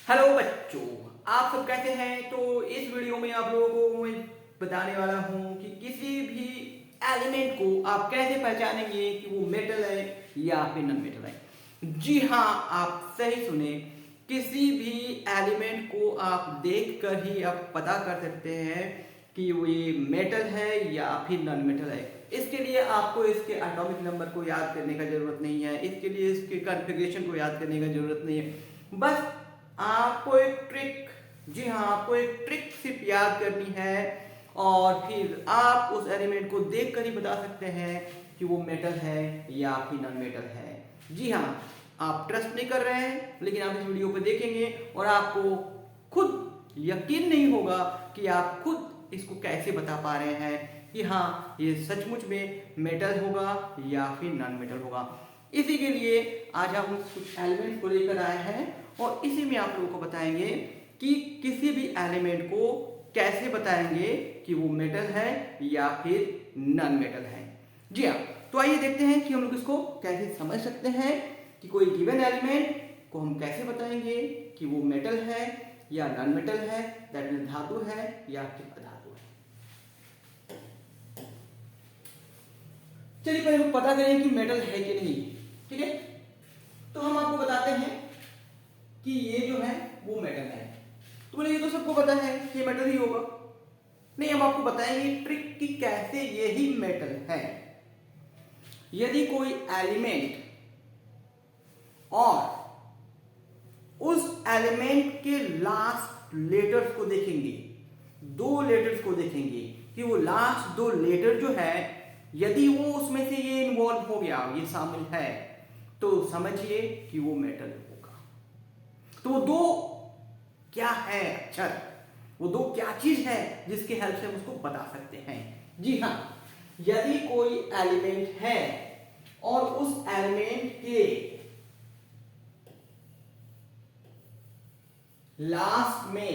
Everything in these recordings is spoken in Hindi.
हेलो बच्चों, आप सब कैसे हैं। तो इस वीडियो में आप लोगों को मैं बताने वाला हूं कि किसी भी एलिमेंट को आप कैसे पहचानेंगे कि वो मेटल है या फिर नॉन मेटल है। जी हाँ, आप सही सुने। किसी भी एलिमेंट को आप देख कर ही आप पता कर सकते हैं कि वो ये मेटल है या फिर नॉन मेटल है। इसके लिए आपको इसके एटॉमिक नंबर को याद करने का जरूरत नहीं है, इसके लिए इसके कॉन्फ़िगरेशन को याद करने का जरूरत नहीं है। बस आपको एक ट्रिक, जी हाँ, आपको एक ट्रिक सिर्फ याद करनी है और फिर आप उस एलिमेंट को देख कर ही बता सकते हैं कि वो मेटल है या फिर नॉन मेटल है। जी हाँ, आप ट्रस्ट नहीं कर रहे हैं, लेकिन आप इस वीडियो को देखेंगे और आपको खुद यकीन नहीं होगा कि आप खुद इसको कैसे बता पा रहे हैं कि हाँ ये सचमुच में मेटल होगा या फिर नॉन मेटल होगा। इसी के लिए आज हम कुछ एलिमेंट को लेकर आए हैं और इसी में आप लोगों को बताएंगे कि किसी भी एलिमेंट को कैसे बताएंगे कि वो मेटल है या फिर नॉन मेटल है। जी हाँ, तो आइए देखते हैं कि हम लोग इसको कैसे समझ सकते हैं कि कोई गिवन एलिमेंट को हम कैसे बताएंगे कि वो मेटल है या नॉन मेटल है, दैट मीन धातु है या फिर अधातु है। चलिए पहले हम पता करें कि मेटल है कि नहीं। ठीक है, तो हम आपको बताते हैं कि ये जो है वो मेटल है। तो बोले ये तो सबको पता है कि मेटल ही होगा। नहीं, हम आपको बताएंगे ट्रिक कि कैसे ये ही मेटल है। यदि कोई एलिमेंट और उस एलिमेंट के लास्ट लेटर्स को देखेंगे, दो लेटर्स को देखेंगे कि वो लास्ट दो लेटर जो है, यदि वो उसमें से ये इन्वॉल्व हो गया, ये शामिल है, तो समझिए कि वो मेटल होगा। तो वो दो क्या है अक्षर, वो दो क्या चीज है जिसके हेल्प से हम उसको बता सकते हैं। जी हाँ, यदि कोई एलिमेंट है और उस एलिमेंट के लास्ट में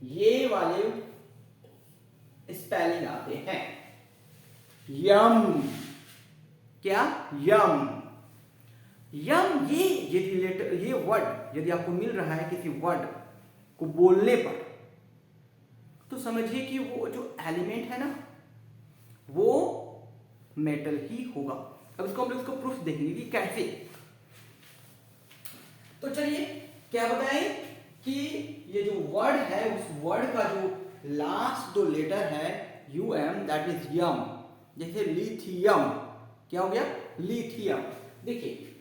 ये वाले स्पेलिंग आते हैं, यम, क्या यम, यम, ये लेटर, ये वर्ड यदि आपको मिल रहा है किसी वर्ड को बोलने पर, तो समझिए कि वो जो एलिमेंट है ना वो मेटल ही होगा। अब इसको हम लोग इसको प्रूफ देखेंगे कि कैसे। तो चलिए क्या बताएं कि ये जो वर्ड है उस वर्ड का जो लास्ट दो लेटर है यूएम, दैट इज यम। जैसे लिथियम, क्या हो गया, लिथियम। देखिए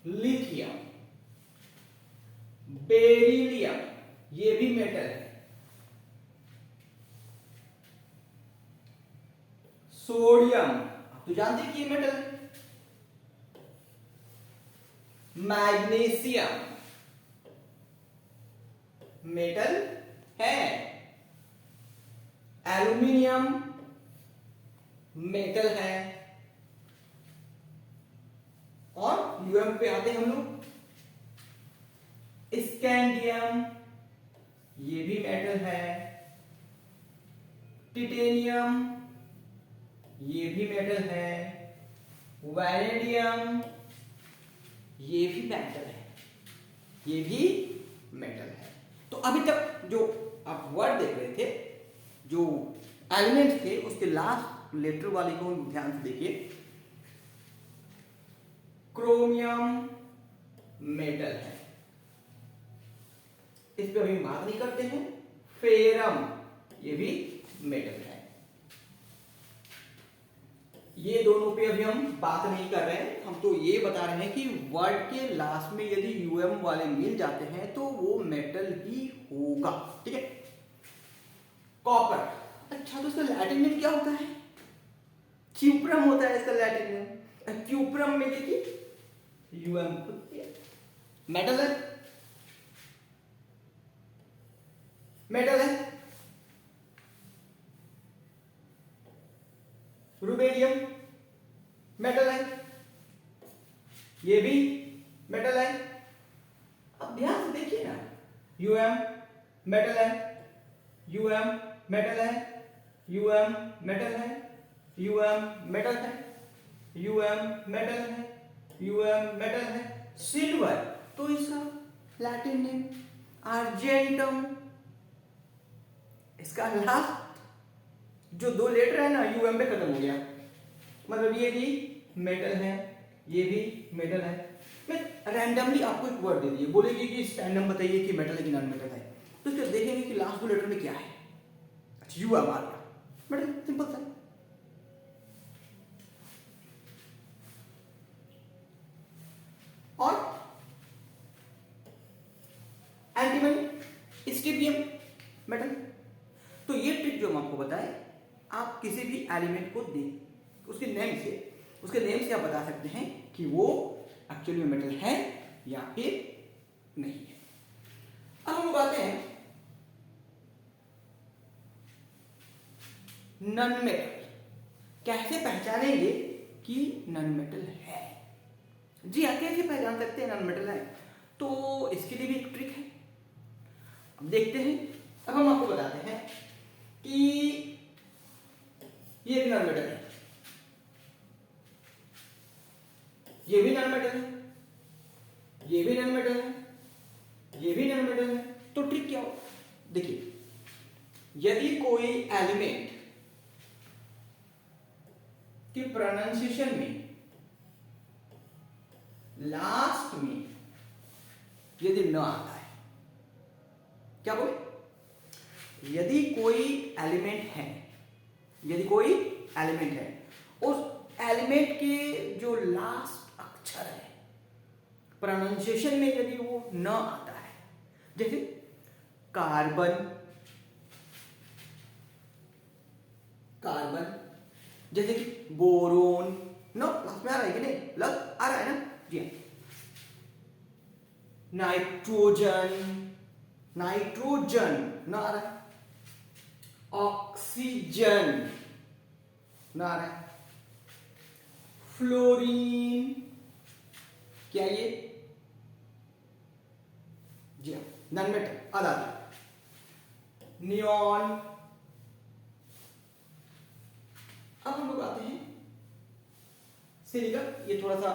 लिथियम, बेरिलियम, ये भी मेटल है। सोडियम, आप तो जानते हैं कि ये मेटल है। मैग्नीशियम मेटल है। एल्यूमिनियम मेटल है। और यूएम पे आते हैं हम लोग, स्कैंडियम, ये भी मेटल है। टिटेनियम, ये भी मेटल है। वैनेडियम, ये भी मेटल है, ये भी मेटल है। तो अभी तक जो आप वर्ड देख रहे थे, जो एलिमेंट थे, उसके लास्ट लेटर वाले को ध्यान से देखिए। क्रोमियम मेटल है, इस पे अभी बात नहीं करते हैं। फेरम, ये भी मेटल है। ये दोनों पे अभी हम बात नहीं कर रहे हैं, हम तो ये बता रहे हैं कि वर्ड के लास्ट में यदि यूएम वाले मिल जाते हैं तो वो मेटल ही होगा। ठीक है, कॉपर, अच्छा तो इसका लैटिन नेम क्या होता है, क्यूप्रम होता है इसका लैटिन नेम। क्यूप्रम में देखिए यूएम मेटल है, मेटल है। रुबेडियम मेटल है, ये भी मेटल है। अब ध्यान से देखिए ना, यूएम मेटल है, यूएम मेटल है, यूएम मेटल है, यूएम मेटल है, यूएम मेटल है, यूएम मेटल है। सिल्वर, तो इसका लैटिन नेम आर्जेंटम। इसका लास्ट जो दो लेटर है ना यूएम पे खत्म हो गया, मतलब ये भी मेटल है, ये भी मेटल है। मैं रैंडमली आपको एक वर्ड दे दिए, बोलेगी कि रैंडम बताइए कि मेटल है कि नॉन मेटल है, तो फिर देखेंगे कि लास्ट दो लेटर में क्या है। अच्छा यूएम आ गया, मेटल, सिंपल सा। और एंटीमनी, स्ट्रिपियम, मेटल। तो ये ट्रिक जो हम आपको बताए, आप किसी भी एलिमेंट को देख उसके नेम से आप बता सकते हैं कि वो एक्चुअली में मेटल है या फिर नहीं है। अब हम लोग आते हैं नॉन मेटल। कैसे पहचानेंगे कि नॉन मेटल है? जी हाँ, कैसे पहचान सकते हैं नॉन मेटल है? तो इसके लिए भी एक ट्रिक है, अब देखते हैं। अब हम आपको बताते हैं कि ये भी नॉन मेटल है, ये भी नॉन मेटल है, ये भी नॉन मेटल है, ये भी नॉन मेटल है। तो ट्रिक क्या हो? देखिए, यदि कोई एलिमेंट की प्रोनाउंसिएशन में लास्ट में यदि न आता है, क्या बोले, यदि कोई एलिमेंट है, यदि कोई एलिमेंट है, उस एलिमेंट के जो लास्ट अक्षर है प्रोनाउंसिएशन में यदि वो न आता है, जैसे कार्बन, कार्बन, जैसे कि बोरोन, नो लास्ट में आ रहा है कि नहीं, लग आ रहा है ना, जी हाँ। नाइट्रोजन, नाइट्रोजन ना आ रहा है, ऑक्सीजन ना आ रहा है, फ्लोरीन, क्या ये, जी हाँ नॉन मेटल, आधा आधा। नियॉन। अब हम लोग आते हैं सिलिकॉन, ये थोड़ा सा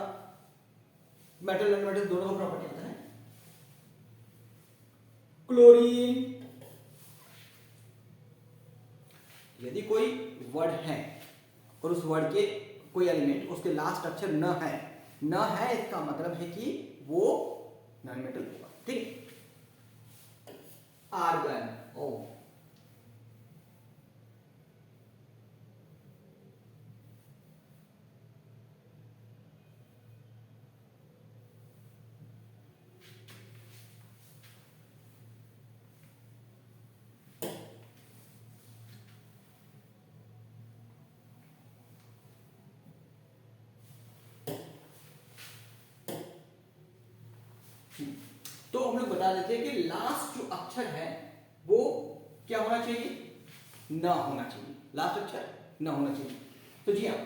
मेटल नॉन मेटल दोनों का प्रॉपर्टी होता है। क्लोरीन, यदि कोई वर्ड है और उस वर्ड के कोई एलिमेंट उसके लास्ट अक्षर न है, न है इसका मतलब है कि वो नॉन मेटल होगा, ठीक। आर्गन, ओ तो हम लोग बता देते हैं कि लास्ट जो अक्षर है वो क्या होना चाहिए, न होना चाहिए, लास्ट अक्षर न होना चाहिए। तो जी हाँ,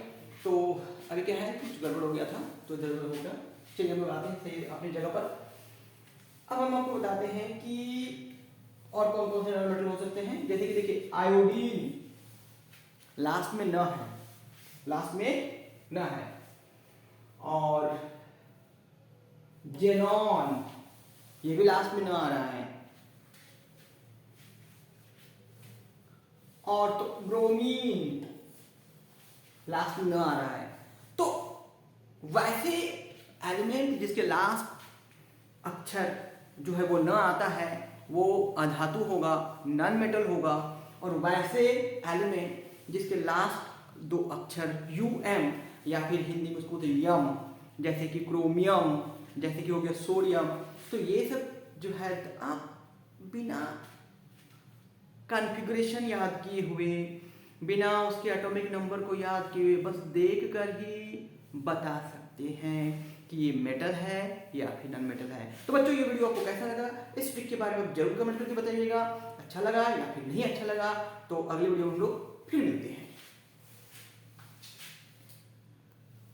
तो अभी क्या है, कुछ गड़बड़ हो गया था तो इधर उधर हो गया, चलिए हम लोग आते हैं सही अपनी जगह पर। अब हम आपको बताते हैं कि और कौन कौन से नॉन मेटल हो सकते हैं, जैसे कि देखिए आयोडीन, लास्ट में न है, लास्ट में न है, और जेनॉन, ये भी लास्ट में न आ रहा है, और तो ब्रोमीन लास्ट में न आ रहा है। तो वैसे एलिमेंट जिसके लास्ट अक्षर जो है वो न आता है वो अधातु होगा, नॉन मेटल होगा, और वैसे एलिमेंट जिसके लास्ट दो अक्षर यूएम या फिर हिंदी में उसको यम, जैसे कि क्रोमियम, जैसे कि हो गया सोडियम, तो ये सब जो है आप बिना कॉन्फ़िगरेशन याद किए हुए, बिना उसके एटॉमिक नंबर को याद किए हुए, बस देख कर ही बता सकते हैं कि ये मेटल है या फिर नॉन मेटल है। तो बच्चों ये वीडियो आपको कैसा लगा, इस ट्रिक के बारे में जरूर कमेंट करके बताइएगा। अच्छा लगा या फिर नहीं अच्छा लगा, तो अगले वीडियो में हम लोग फिर मिलते हैं।